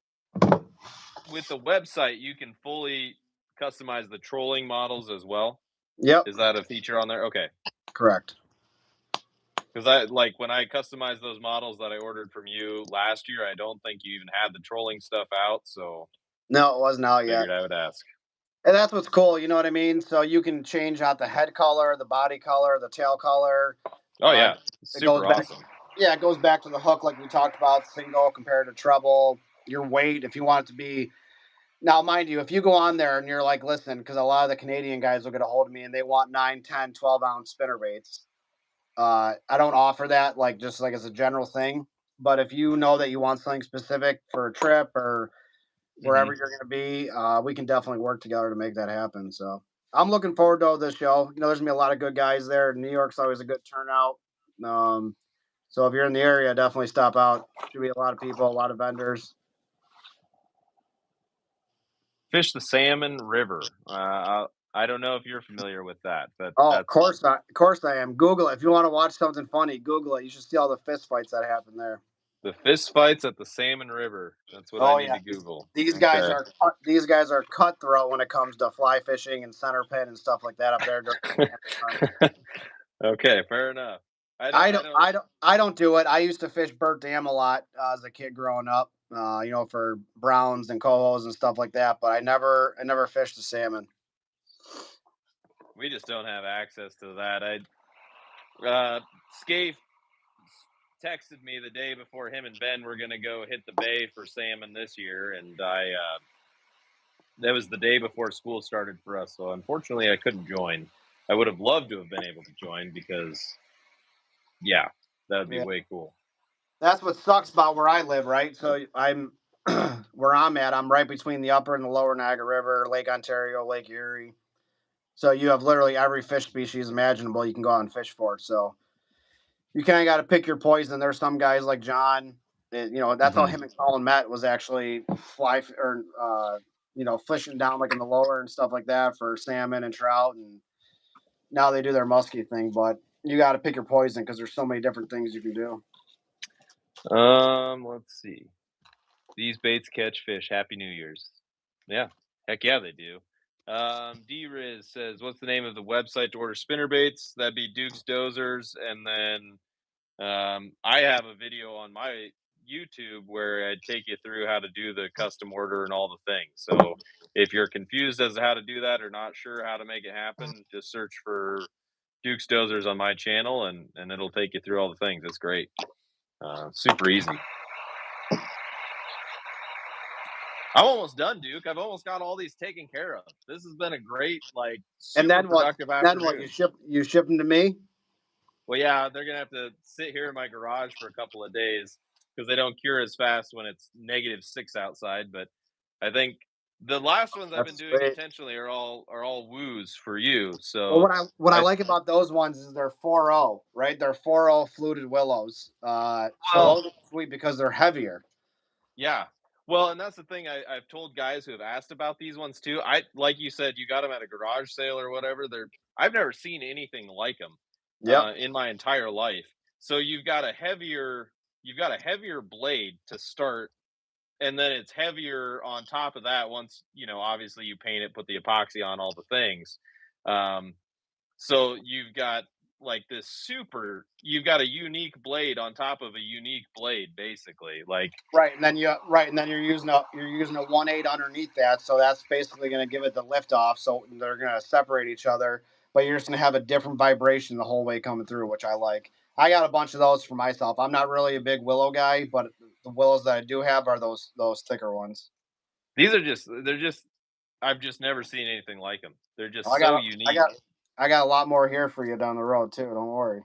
with the website, you can fully customize the trolling models as well. Yep, Is that a feature on there? Okay. correct. Because I like when I customized those models that I ordered from you last year, I don't think you even had the trolling stuff out, so No, it wasn't out yet. figured I would ask. And that's what's cool, you know what I mean? So you can change out the head color, the body color, the tail color. Oh Uh, yeah, it goes super back, awesome. yeah, it goes back to the hook like we talked about, single compared to treble. Your weight, if you want it to be. Now, mind you, if you go on there and you're like, listen, because a lot of the Canadian guys will get a hold of me and they want 9, 10, 12 ounce spinner baits. I don't offer that like just like as a general thing. But if you know that you want something specific for a trip or Hmm. wherever you're going to be, we can definitely work together to make that happen. So I'm looking forward to this show. You know, there's gonna be a lot of good guys there. New York's always a good turnout. Um, so if you're in the area, definitely stop out. Should be a lot of people, a lot of vendors. Fish the Salmon River. I don't know if you're familiar with that, but Oh, that's of course I am. Google it if you want to watch something funny. Google it. You should see all the fist fights that happen there. the fist fights at the Salmon River. That's what I Oh need yeah, to Google. these Okay. are these guys are cutthroat when it comes to fly fishing and center pin and stuff like that up there during the salmon run. Okay, fair enough. I don't. I don't do it. I used to fish Burt Dam a lot as a kid growing up. You know, for browns and cohos and stuff like that. But I never fished the salmon. We just don't have access to that. Scaife texted me the day before him and Ben were going to go hit the bay for salmon this year, and that was the day before school started for us. So unfortunately, I couldn't join. I would have loved to have been able to join because, yeah, that would be Yeah, way cool. that's what sucks about where I live. Right, so I'm where I'm at. I'm right between the upper and the lower Niagara River, Lake Ontario, Lake Erie. So you have literally every fish species imaginable you can go out and fish for. So you kind of got to pick your poison. There's some guys like John. You know, that's how Hmm. him and Colin met was actually or you know, fishing down like in the lower and stuff like that for salmon and trout. And now they do their muskie thing, but you got to pick your poison because there's so many different things you can do. Let's see. These baits catch fish. Happy New Year's. Yeah, heck yeah, they do. D Riz says, "What's the name of the website to order spinner baits?" That'd be Dukes Dozers, and then I have a video on my YouTube where I take you through how to do the custom order and all the things. So if you're confused as to how to do that or not sure how to make it happen, just search for Dukes Dozers on my channel, and it'll take you through all the things. It's great, super easy. I'm almost done, Duke. I've almost got all these taken care of. This has been a great, like, And super productive then what? afternoon. You ship them to me? Well, yeah, they're gonna have to sit here in my garage for a couple of days because they don't cure as fast when it's -6 outside. But I think the last ones I've been That's doing great. intentionally are all woos for you. Well, So what I I like about those ones is they're 4.0, right? They're 4.0 fluted willows. So well, those are sweet because they're heavier. yeah. Well, and that's the thing I've told guys who have asked about these ones too. I like you said, you got them at a garage sale or whatever. I've never seen anything like them Yep. in my entire life. So you've got a heavier blade to start, and then it's heavier on top of that once obviously you paint it, put the epoxy on, all the things. Um, so you've got a unique blade on top of a unique blade, basically. Like, Right, and then you're using a 1/8 underneath that, so that's basically going to give it the lift off. So they're going to separate each other, but you're just going to have a different vibration the whole way coming through, which I like. I got a bunch of those for myself. I'm not really a big willow guy, but the willows that I do have are those thicker ones. they're just I've just never seen anything like them. They're Oh, just so unique. I got a lot more here for you down the road too. Don't worry.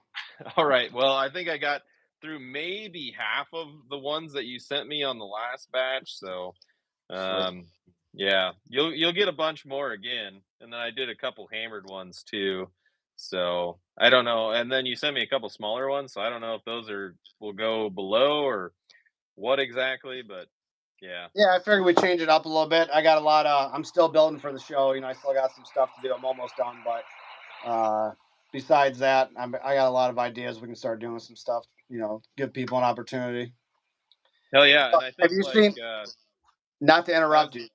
All right. Well, I think I got through maybe half of the ones that you sent me on the last batch. So, Sweet. um, yeah, you'll get a bunch more again, and then I did a couple hammered ones too. So I don't know. And then you sent me a couple smaller ones, so I don't know if those will go below or what exactly. But yeah, Yeah, I figured we'd change it up a little bit. I got a lot of. I'm still building for the show. You know, I still got some stuff to do. I'm almost done, but uh, besides that, I got a lot of ideas. We can start doing some stuff. Give people an opportunity. Hell yeah, and I Have think you like seen? Not to I was interrupt you.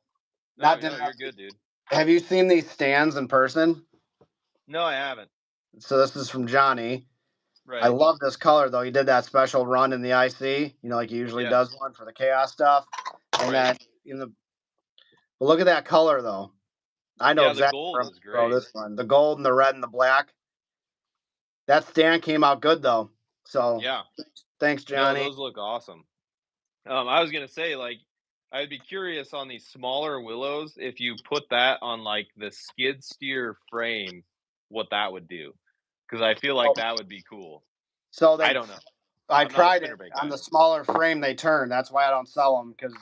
no, Not to no, you're interrupt you. good, dude. Have you seen these stands in person? No, I haven't. So this is from Johnny. I Right. love this color though. He did that special run in the IC, like he usually Yeah. does one for the chaos stuff. And Right. then but look at that color though. I know Yeah, the exactly where gold I'm is gonna throw great. this one. The gold and the red and the black. That stand came out good though. So Yeah. thanks, No, Johnny. those look awesome. I was gonna say, like, I'd be curious on these smaller willows if you put that on like the skid steer frame, what that would do. Because I feel like So, that would be cool. so I they don't know. I I'm not a tried it spinnerbait on guy. the smaller frame. They turn. That's why I don't sell them because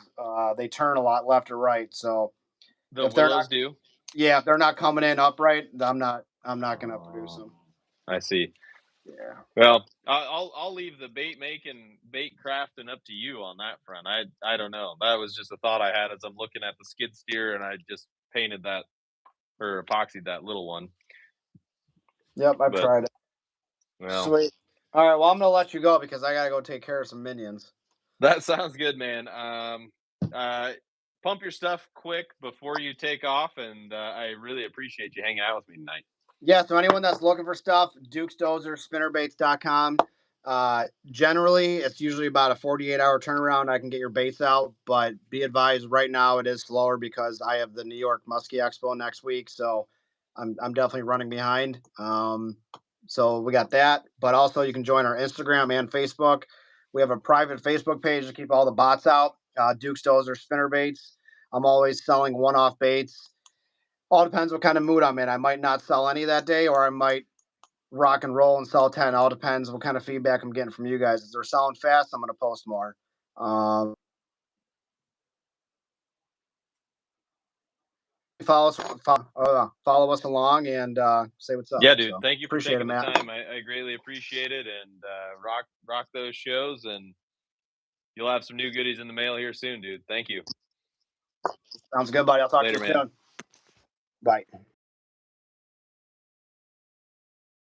they turn a lot left or right. So The if they're not, willows do. yeah, if they're not coming in upright, I'm not gonna produce Oh, them. I see. Yeah. Well, I'll leave the bait making, bait crafting up to you on that front. I don't know. That was just a thought I had as I'm looking at the skid steer, and I just painted that or epoxied that little one. Yep, I've But tried it. well, Sweet. All right. Well, I'm gonna let you go because I gotta go take care of some minions. that sounds good, man. Uh, pump your stuff quick before you take off, and I really appreciate you hanging out with me tonight. Yeah, so anyone that's looking for stuff, Dukes Dozers, spinnerbaits.com. Generally, it's usually about a 48-hour turnaround. I can get your baits out, but be advised right now it is slower because I have the New York Muskie Expo next week. So I'm definitely running behind. So we got that, but also you can join our Instagram and Facebook. We have a private Facebook page to keep all the bots out. Dukes Dozers, spinnerbaits. I'm always selling one-off baits. All depends what kind of mood I'm in. I might not sell any that day, or I might rock and roll and sell 10. All depends what kind of feedback I'm getting from you guys. If they're selling fast, I'm going to post more. Follow us, follow us along and say what's up. Yeah, dude. So Thank you for appreciate it, taking the Matt. time. I greatly appreciate it, and rock those shows, and you'll have some new goodies in the mail here soon, dude. Thank you. Sounds good, buddy. I'll talk to Later, you man. soon. Bye.